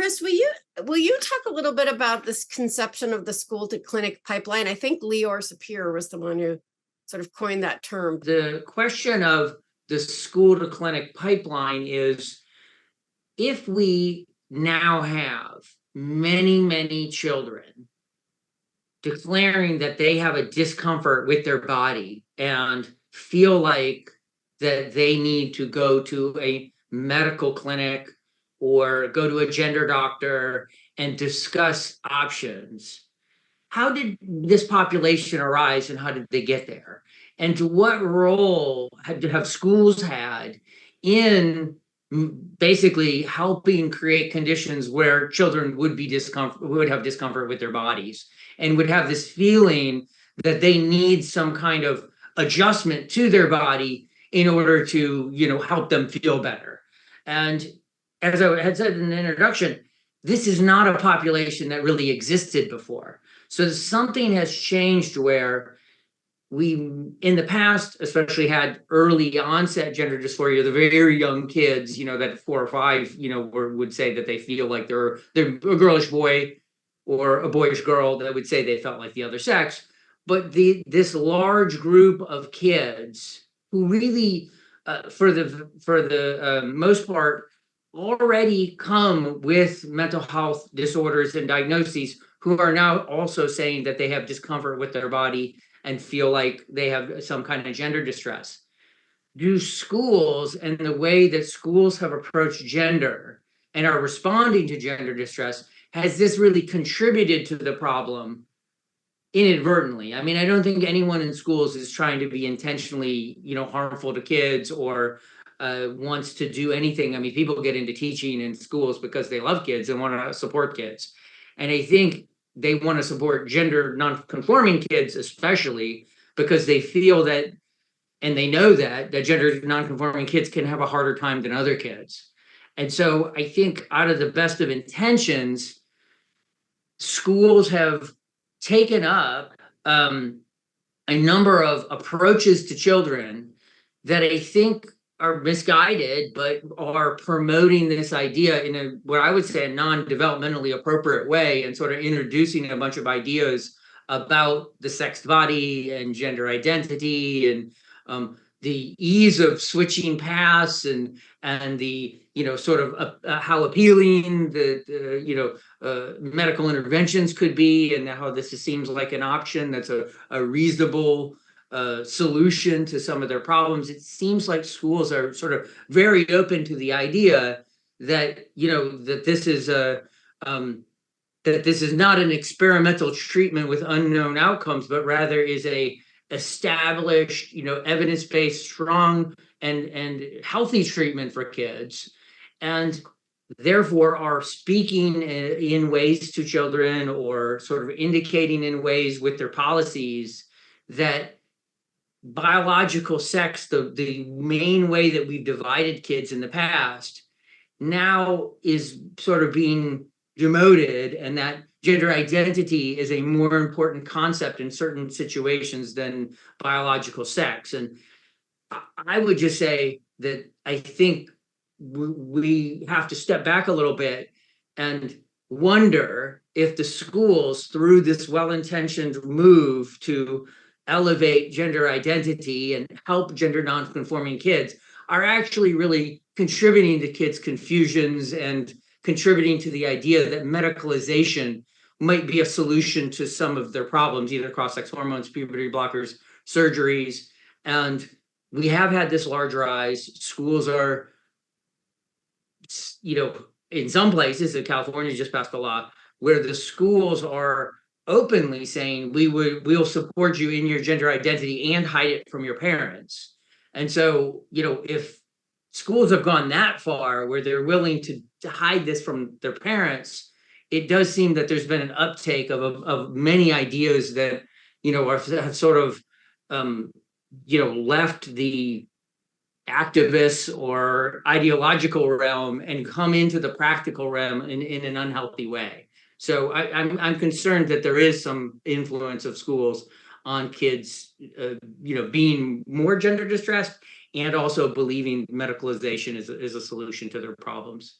Kris, will you talk a little bit about this conception of the school to clinic pipeline? I think Lior Sapir was the one who sort of coined that term. The question of the school to clinic pipeline is, if we now have many, many children declaring that they have a discomfort with their body and feel like that they need to go to a medical clinic or go to a gender doctor and discuss options, how did this population arise and how did they get there? And to what role have schools had in basically helping create conditions where children would have discomfort with their bodies and would have this feeling that they need some kind of adjustment to their body in order to, help them feel better. And as I had said in the introduction, this is not a population that really existed before. So something has changed where we, in the past, especially had early onset gender dysphoria, the very young kids, that 4 or 5, would say that they feel like they're a girlish boy or a boyish girl, that would say they felt like the other sex. But this large group of kids who really, for the most part, already come with mental health disorders and diagnoses, who are now also saying that they have discomfort with their body and feel like they have some kind of gender distress. Do schools and the way that schools have approached gender and are responding to gender distress, has this really contributed to the problem inadvertently? I mean, I don't think anyone in schools is trying to be intentionally, harmful to kids or wants to do anything. I mean, people get into teaching in schools because they love kids and want to support kids. And I think they want to support gender non-conforming kids, especially because they feel that, and they know that gender non-conforming kids can have a harder time than other kids. And so I think out of the best of intentions, schools have taken up a number of approaches to children that I think are misguided, but are promoting this idea in a, what I would say, a non-developmentally appropriate way, and sort of introducing a bunch of ideas about the sex body and gender identity and the ease of switching paths and the sort of how appealing the medical interventions could be, and how this seems like an option that's a reasonable solution to some of their problems. It seems like schools are sort of very open to the idea that that this is not an experimental treatment with unknown outcomes, but rather is a established, evidence-based, strong and healthy treatment for kids, and therefore are speaking in ways to children, or sort of indicating in ways with their policies that biological sex, the main way that we've divided kids in the past, now is sort of being demoted, and that gender identity is a more important concept in certain situations than biological sex. And I would just say that I think we have to step back a little bit and wonder if the schools, through this well-intentioned move to elevate gender identity and help gender non-conforming kids, are actually really contributing to kids' confusions and contributing to the idea that medicalization might be a solution to some of their problems, either cross-sex hormones, puberty blockers, surgeries. And we have had this large rise. Schools are, in some places, in California just passed a law where the schools are openly saying we'll support you in your gender identity and hide it from your parents. And so, if schools have gone that far where they're willing to hide this from their parents, it does seem that there's been an uptake of many ideas that have sort of left the activists or ideological realm and come into the practical realm in an unhealthy way. So I'm concerned that there is some influence of schools on kids, being more gender distressed and also believing medicalization is a solution to their problems.